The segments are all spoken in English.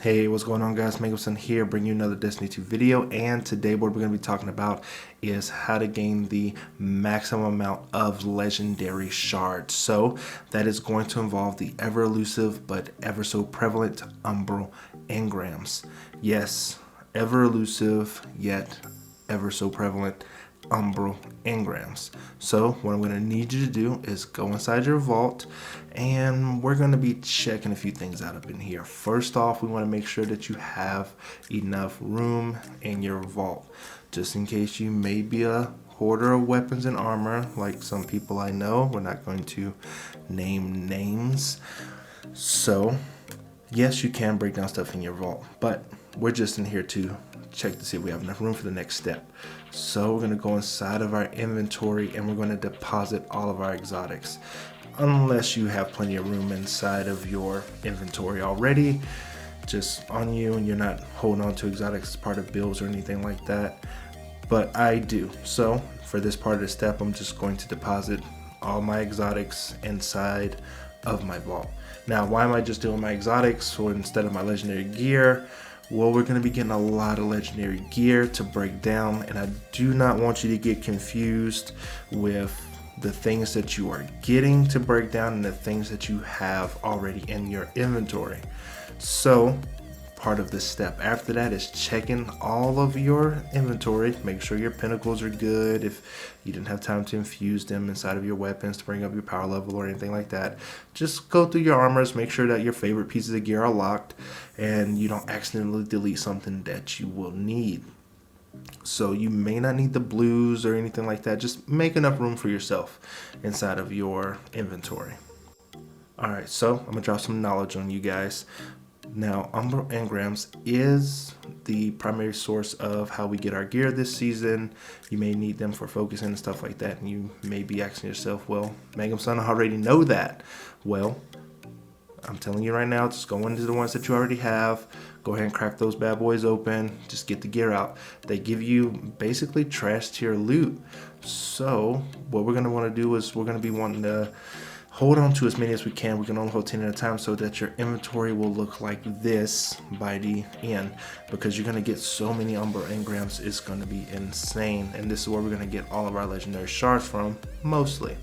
Hey, what's going on, guys? Mangleson here, bringing you another Destiny 2 video, and today what we're going to be talking about is how to gain the maximum amount of Legendary Shards. So that is going to involve the ever elusive but ever so prevalent Umbral engrams. Yes, ever elusive yet ever so prevalent Umbral engrams. So what I'm going to need you to do is go inside your vault, and we're going to be checking a few things out up in here. First off, we want to make sure that you have enough room in your vault, just in case you may be a hoarder of weapons and armor like some people I know. We're not going to name names. So yes, you can break down stuff in your vault, but we're just in here to check to see if we have enough room for the next step. So we're going to go inside of our inventory and we're going to deposit all of our exotics. Unless you have plenty of room inside of your inventory already, just on you, and you're not holding on to exotics as part of builds or anything like that. But I do. So for this part of the step, I'm just going to deposit all my exotics inside of my vault. Now, why am I just doing my exotics or instead of my legendary gear? Well, we're going to be getting a lot of legendary gear to break down, and I do not want you to get confused with the things that you are getting to break down and the things that you have already in your inventory. So part of this step after that is checking all of your inventory. Make sure your pinnacles are good. If you didn't have time to infuse them inside of your weapons to bring up your power level or anything like that, just go through your armors, make sure that your favorite pieces of gear are locked and you don't accidentally delete something that you will need. So you may not need the blues or anything like that. Just make enough room for yourself inside of your inventory. Alright, so I'm gonna drop some knowledge on you guys. Now, Umbral engrams is the primary source of how we get our gear this season. You may need them for focusing and stuff like that, and you may be asking yourself, well, Mangleson, I already know that. Well, I'm telling you right now, just go into the ones that you already have. Go ahead and crack those bad boys open. Just get the gear out. They give you basically trash tier loot. So what we're going to want to do is we're going to be wanting to hold on to as many as we can. We can only hold 10 at a time so that your inventory will look like this by the end, because you're going to get so many Umbral engrams. It's going to be insane. And this is where we're going to get all of our legendary shards from, mostly.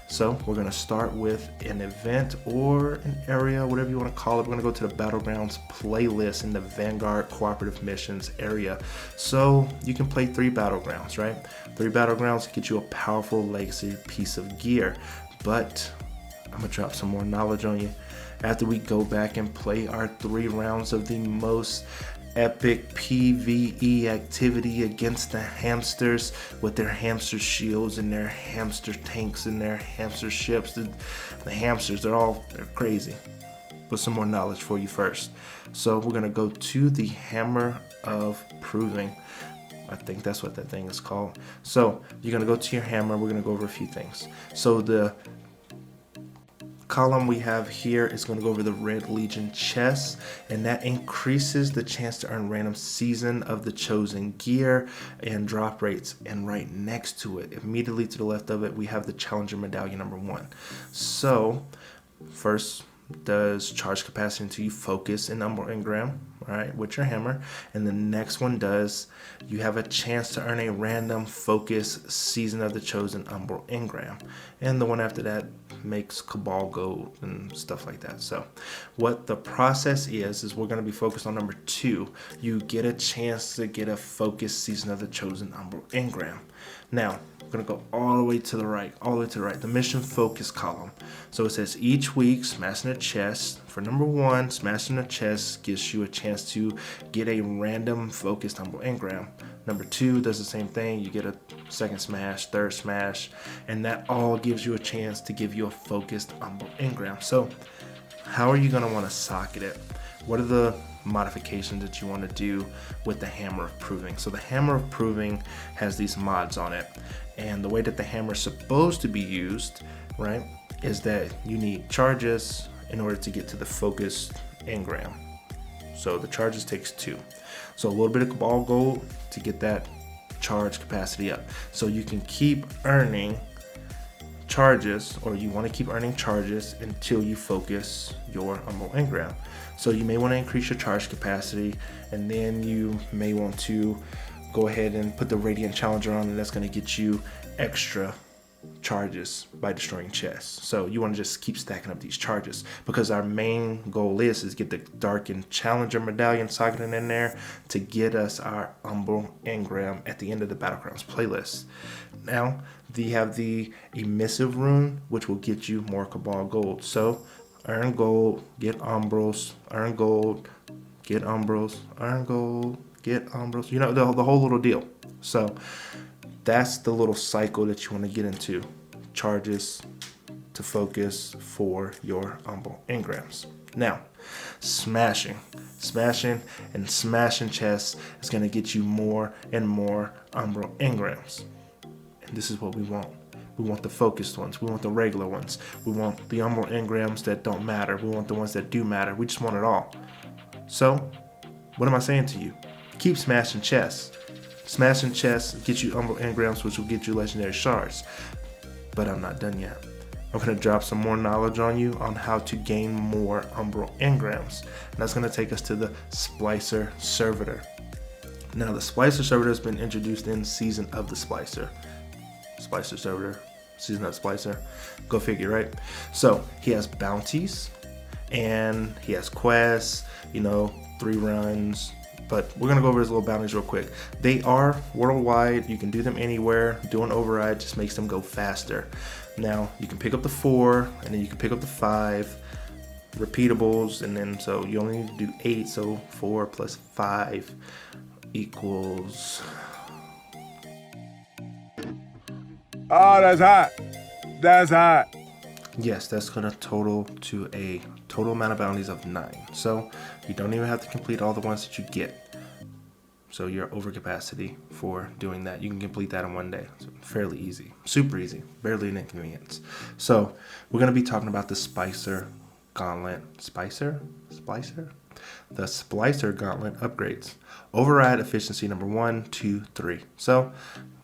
So we're going to start with an event or an area, whatever you want to call it. We're going to go to the Battlegrounds playlist in the Vanguard Cooperative Missions area. So you can play 3 Battlegrounds, right? 3 Battlegrounds get you a powerful legacy piece of gear. But I'm going to drop some more knowledge on you. After we go back and play our 3 rounds of the most epic PvE activity against the hamsters with their hamster shields and their hamster tanks and their hamster ships. The hamsters, they're crazy. But some more knowledge for you first. So we're going to go to the Hammer of Proving. I think that's what that thing is called. So you're going to go to your hammer. We're going to go over a few things. So the column we have here is going to go over the Red Legion chests, and that increases the chance to earn random season of the chosen gear and drop rates. And right next to it, immediately to the left of it, we have the Challenger Medallion number 1. So first does charge capacity until you focus in Umbral engram, right, with your hammer, and the next one does you have a chance to earn a random focus season of the chosen Umbral engram, and the one after that makes Cabal gold and stuff like that. So what the process is we're going to be focused on number 2. You get a chance to get a focus season of the chosen Umbral engram. Now we're going to go all the way to the right, the mission focus column. So it says each week smashing a chest. For number 1, smashing a chest gives you a chance to get a random focused Umbral engram. Number 2 does the same thing. You get a second smash, third smash, and that all gives you a chance to give you a focused Umbral engram. So how are you going to want to socket it? What are the modifications that you want to do with the Hammer of Proving? So the Hammer of Proving has these mods on it, and the way that the hammer is supposed to be used, right, is that you need charges in order to get to the focused engram. So the charges takes 2. So a little bit of Cabal gold to get that charge capacity up, so you can keep earning charges, or you want to keep earning charges until you focus your Umbral engram. So you may want to increase your charge capacity, and then you may want to go ahead and put the Radiant Challenger on, and that's going to get you extra charges by destroying chests. So you want to just keep stacking up these charges, because our main goal is get the Darkened Challenger medallion socketed in there to get us our Umbral engram at the end of the Battlegrounds playlist. Now you have the Emissive rune, which will get you more Cabal gold. So earn gold, get Umbrals, earn gold, get Umbrals, earn gold, get Umbrals, you know, the whole little deal. So that's the little cycle that you want to get into. Charges to focus for your Umbral engrams. Now, smashing and smashing chests is going to get you more and more Umbral engrams. And this is what we want. We want the focused ones. We want the regular ones. We want the Umbral engrams that don't matter. We want the ones that do matter. We just want it all. So, what am I saying to you? Keep smashing chests. Smashing chests get you Umbral engrams, which will get you Legendary Shards. But I'm not done yet. I'm going to drop some more knowledge on you on how to gain more Umbral engrams. And that's going to take us to the Splicer Servitor. Now, the Splicer Servitor has been introduced in Season of the Splicer. Splicer Servitor, Season of the Splicer. Go figure, right? So, he has bounties, and he has quests, 3 runs. But we're going to go over his little bounties real quick. They are worldwide. You can do them anywhere. Doing override just makes them go faster. Now, you can pick up the 4, and then you can pick up the 5 repeatables, and then so you only need to do 8. So 4 plus 5 equals... Oh, that's hot. That's hot. Yes, that's going to total to a total amount of bounties of 9. So you don't even have to complete all the ones that you get. So you're over capacity for doing that. You can complete that in one day. So fairly easy, super easy, barely an inconvenience. So we're going to be talking about the Splicer Gauntlet. Splicer? The Splicer Gauntlet upgrades. Override efficiency number 1, 2, 3. So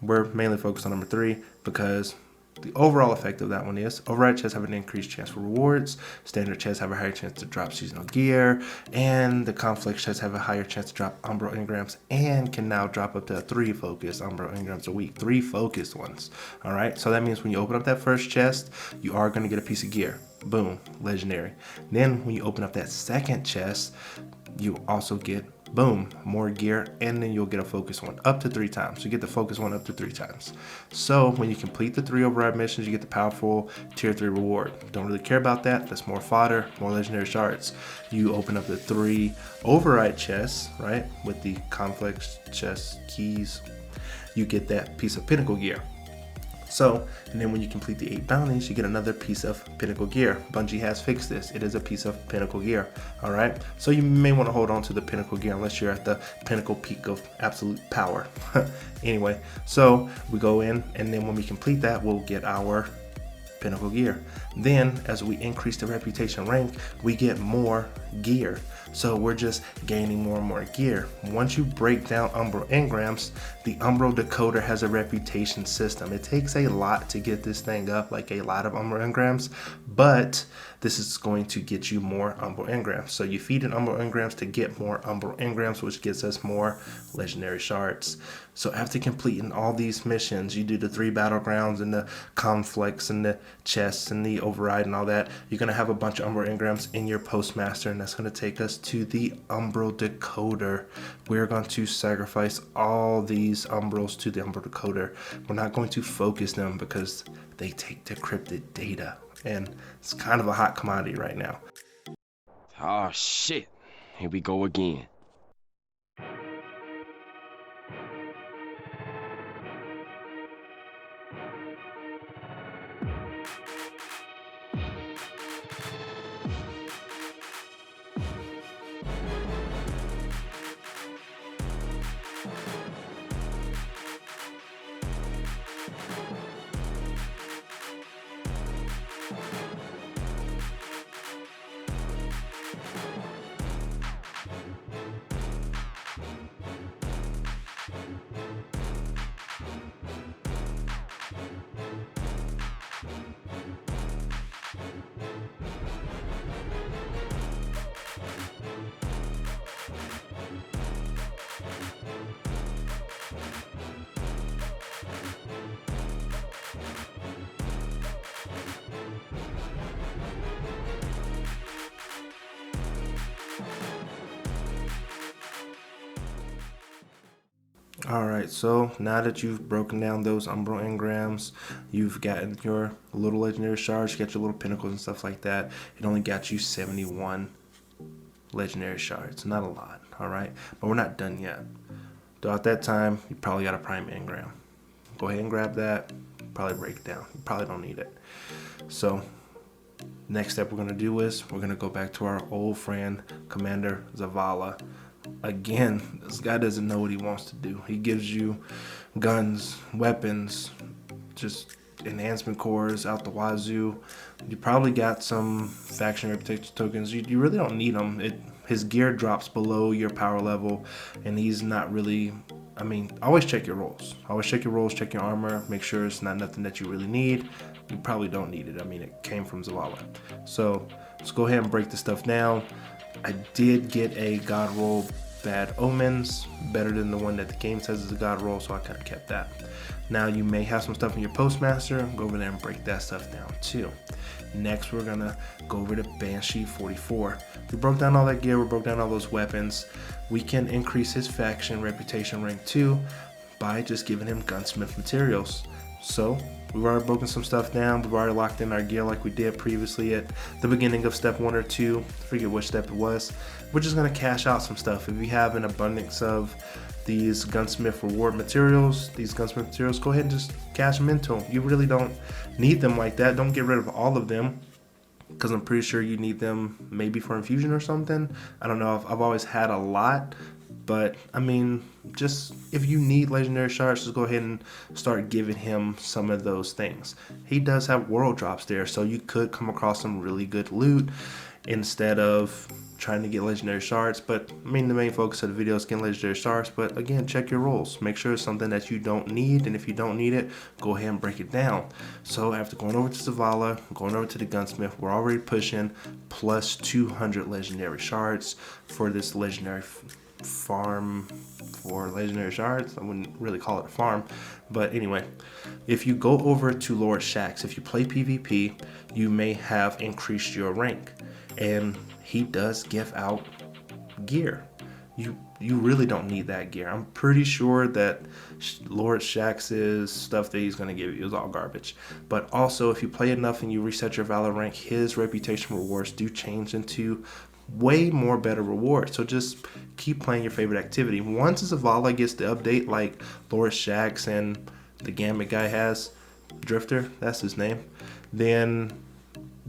we're mainly focused on number 3 because the overall effect of that one is override chests have an increased chance for rewards, standard chests have a higher chance to drop seasonal gear, and the conflict chests have a higher chance to drop Umbral engrams and can now drop up to 3 focused Umbral engrams a week. 3 focused ones. Alright, so that means when you open up that first chest, you are going to get a piece of gear. Boom, legendary. Then when you open up that second chest, you also get boom, more gear, and then you'll get a focus one up to 3 times. You get the focus one up to 3 times. So when you complete the 3 override missions, you get the powerful tier 3 reward. Don't really care about that. That's more fodder, more legendary shards. You open up the 3 override chests, right, with the conflict chest keys. You get that piece of pinnacle gear. So, and then when you complete the 8 bounties, you get another piece of pinnacle gear. Bungie has fixed this. It is a piece of pinnacle gear. All right. So you may want to hold on to the pinnacle gear unless you're at the pinnacle peak of absolute power. Anyway, so we go in, and then when we complete that, we'll get our pinnacle gear. Then as we increase the reputation rank, we get more gear. So we're just gaining more and more gear. Once you break down Umbral engrams, the Umbral decoder has a reputation system. It takes a lot to get this thing up, like a lot of Umbral engrams, but this is going to get you more Umbral engrams. So you feed in Umbral engrams to get more Umbral engrams, which gets us more legendary shards. So after completing all these missions, you do the 3 battlegrounds and the conflicts and the chests and the override and all that, you're going to have a bunch of Umbral engrams in your postmaster, and that's going to take us to the Umbral decoder. We're going to sacrifice all these Umbrals to the Umbral decoder. We're not going to focus them because they take decrypted data, and it's kind of a hot commodity right now. Oh shit, here we go again. Alright, so now that you've broken down those Umbral engrams, you've gotten your little legendary shards, you got your little pinnacles and stuff like that. It only got you 71 legendary shards. Not a lot, alright? But we're not done yet. Throughout that time, you probably got a prime engram. Go ahead and grab that, probably break it down. You probably don't need it. So, next step we're going to do is we're going to go back to our old friend, Commander Zavala. Again, this guy doesn't know what he wants to do. He gives you guns, weapons, just enhancement cores out the wazoo. You probably got some faction reputation tokens. You really don't need them. His gear drops below your power level, and he's not really... I mean, always check your rolls. Always check your rolls, check your armor, make sure it's not nothing that you really need. You probably don't need it. I mean, it came from Zavala. So let's go ahead and break the stuff down. I did get a god roll, Bad Omens, better than the one that the game says is a god roll, so I kind of kept that. Now you may have some stuff in your postmaster. Go over there and break that stuff down too. Next, we're gonna go over to Banshee 44. We broke down all that gear, we broke down all those weapons. We can increase his faction reputation rank 2 by just giving him gunsmith materials. So we've already broken some stuff down. We've already locked in our gear like we did previously at the beginning of step 1 or 2. I forget which step it was. We're just gonna cash out some stuff. If you have an abundance of these gunsmith reward materials, go ahead and just cash them into them. You really don't need them like that. Don't get rid of all of them, because I'm pretty sure you need them maybe for infusion or something. I don't know. I've always had a lot, but I mean, just if you need legendary shards, just go ahead and start giving him some of those things. He does have world drops there, so you could come across some really good loot instead of trying to get legendary shards. But I mean, the main focus of the video is getting legendary shards. But again, check your rolls, make sure it's something that you don't need, and if you don't need it, go ahead and break it down. So after going over to Zavala, going over to the gunsmith, we're already pushing plus 200 legendary shards for this legendary farm for legendary shards. I wouldn't really call it a farm, but anyway, if you go over to Lord Shaxx, if you play PvP, you may have increased your rank, and he does give out gear. You really don't need that gear. I'm pretty sure that Lord Shaxx's stuff that he's going to give you is all garbage. But also, if you play enough and you reset your Valor rank, his reputation rewards do change into way more better rewards. So just keep playing your favorite activity. Once Zavala gets the update like Lord Shaxx and the Gambit guy has, Drifter, that's his name, then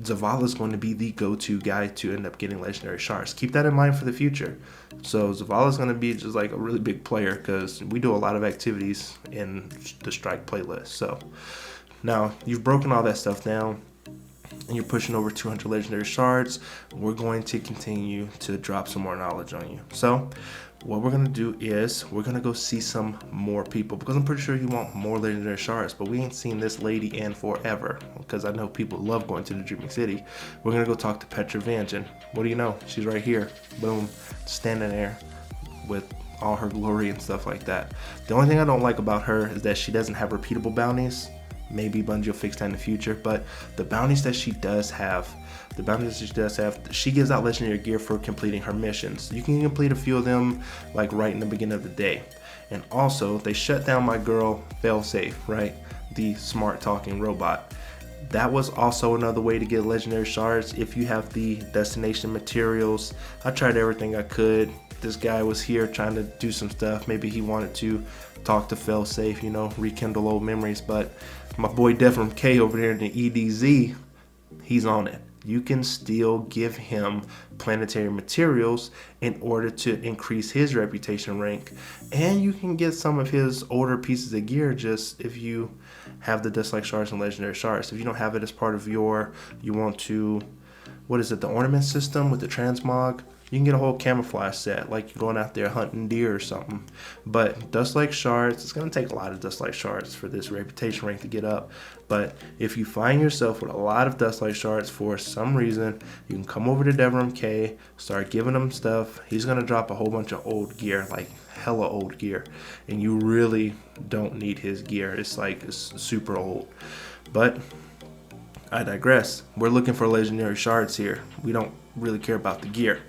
Zavala is going to be the go-to guy to end up getting legendary shards. Keep that in mind for the future. So Zavala is going to be just like a really big player, because we do a lot of activities in the Strike playlist. So now you've broken all that stuff down, and you're pushing over 200 legendary shards. We're going to continue to drop some more knowledge on you. So what we're going to do is we're going to go see some more people, because I'm pretty sure you want more legendary shards, but we ain't seen this lady in forever, because I know people love going to the Dreaming City. We're going to go talk to Petra Vangean. What do you know? She's right here. Boom. Standing there with all her glory and stuff like that. The only thing I don't like about her is that she doesn't have repeatable bounties. Maybe Bungie will fix that in the future, but the bounties that she does have, she gives out legendary gear for completing her missions. You can complete a few of them like right in the beginning of the day. And also, they shut down my girl Failsafe, right? The smart talking robot. That was also another way to get legendary shards if you have the destination materials. I tried everything I could. This guy was here trying to do some stuff. Maybe he wanted to talk to Failsafe, you know, rekindle old memories, but my boy Devram K over there in the EDZ, he's on it. You can still give him planetary materials in order to increase his reputation rank, and you can get some of his older pieces of gear just if you have the Dustlike Shards and Legendary Shards. If you don't have it as part of you want to, what is it, the ornament system with the transmog, you can get a whole camouflage set, like you're going out there hunting deer or something. But Dustlike Shards, it's going to take a lot of Dustlike Shards for this reputation rank to get up. But if you find yourself with a lot of Dustlike Shards for some reason, you can come over to Devram K, start giving him stuff. He's going to drop a whole bunch of old gear, like hella old gear. And you really don't need his gear. It's super old. But I digress. We're looking for legendary shards here. We don't really care about the gear.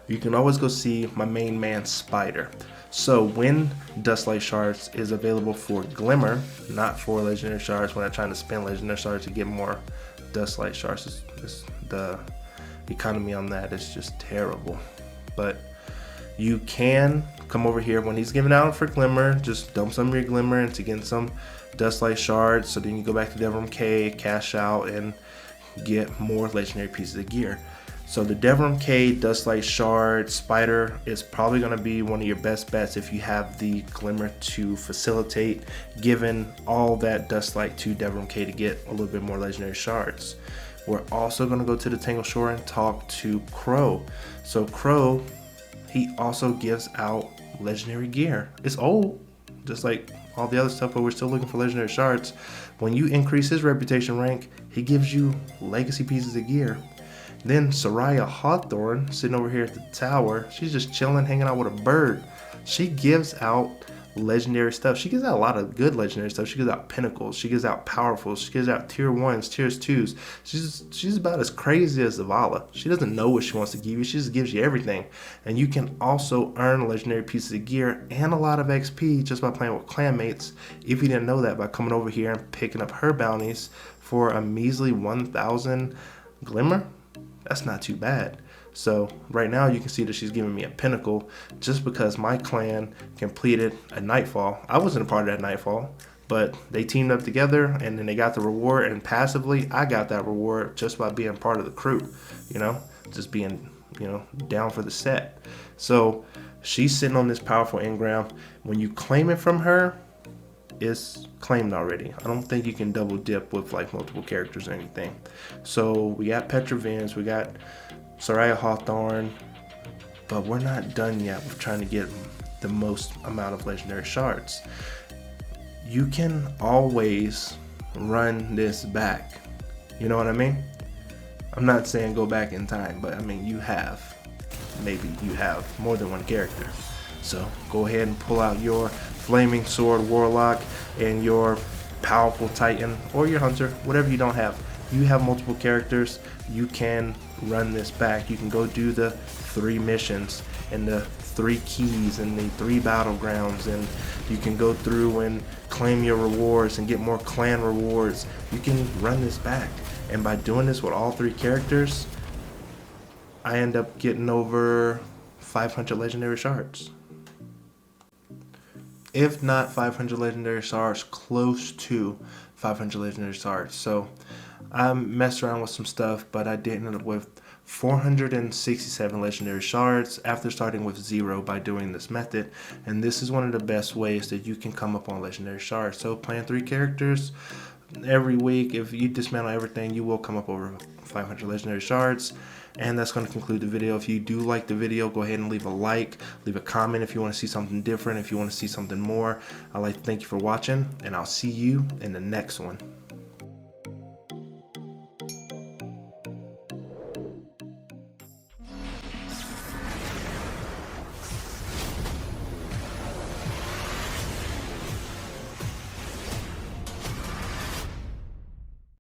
you can always go see my main man Spider. So when Dustlight Shards is available for Glimmer, not for Legendary Shards, when I'm trying to spend Legendary Shards to get more Dustlight Shards, the economy on that is just terrible. But you can come over here when he's giving out for Glimmer, just dump some of your Glimmer into getting some Dustlight Shards, so then you go back to Devrim K, cash out, and get more legendary pieces of gear. So the Devrim K, Dustlight Shard, Spider is probably going to be one of your best bets if you have the Glimmer to facilitate giving all that Dustlight to Devrim K to get a little bit more legendary shards. We're also going to go to the Tangle Shore and talk to Crow. So Crow, he also gives out legendary gear. It's old, just like all the other stuff, but we're still looking for legendary shards. When you increase his reputation rank, he gives you legacy pieces of gear. Then Soraya Hawthorne, sitting over here at the tower, she's just chilling, hanging out with a bird. She gives out legendary stuff. She gives out a lot of good legendary stuff. She gives out pinnacles, she gives out powerfuls, she gives out tier 1s, tiers 2s. She's about as crazy as Zavala. She doesn't know what she wants to give you, she just gives you everything. And you can also earn legendary pieces of gear and a lot of XP just by playing with clanmates, if you didn't know that, by coming over here and picking up her bounties for a measly 1,000 Glimmer. That's not too bad. So right now you can see that she's giving me a pinnacle just because my clan completed a Nightfall. I wasn't a part of that Nightfall, but they teamed up together and then they got the reward, and passively I got that reward just by being part of the crew, you know, just being, you know, down for the set. So she's sitting on this powerful engram. When you claim it from her, it's claimed already. I don't think you can double dip with like multiple characters or anything. So we got Petra Vins, we got Soraya Hawthorne, but we're not done yet with trying to get the most amount of legendary shards. You can always run this back. You know what I mean? I'm not saying go back in time, but I mean maybe you have more than one character. So go ahead and pull out your Flaming Sword Warlock and your powerful Titan or your Hunter, whatever you don't have. You have multiple characters, you can run this back. You can go do the 3 missions and the 3 keys and the 3 battlegrounds, and you can go through and claim your rewards and get more clan rewards. You can run this back, and by doing this with all 3 characters, I end up getting over 500 legendary shards. If not 500 legendary shards, close to 500 legendary shards. So I messed around with some stuff, but I did end up with 467 legendary shards after starting with 0 by doing this method. And this is one of the best ways that you can come up on legendary shards. So playing 3 characters every week, if you dismantle everything, you will come up over 500 legendary shards. And that's going to conclude the video. If you do like the video, go ahead and leave a like, leave a comment if you want to see something different, if you want to see something more. I'd like to thank you for watching, and I'll see you in the next one.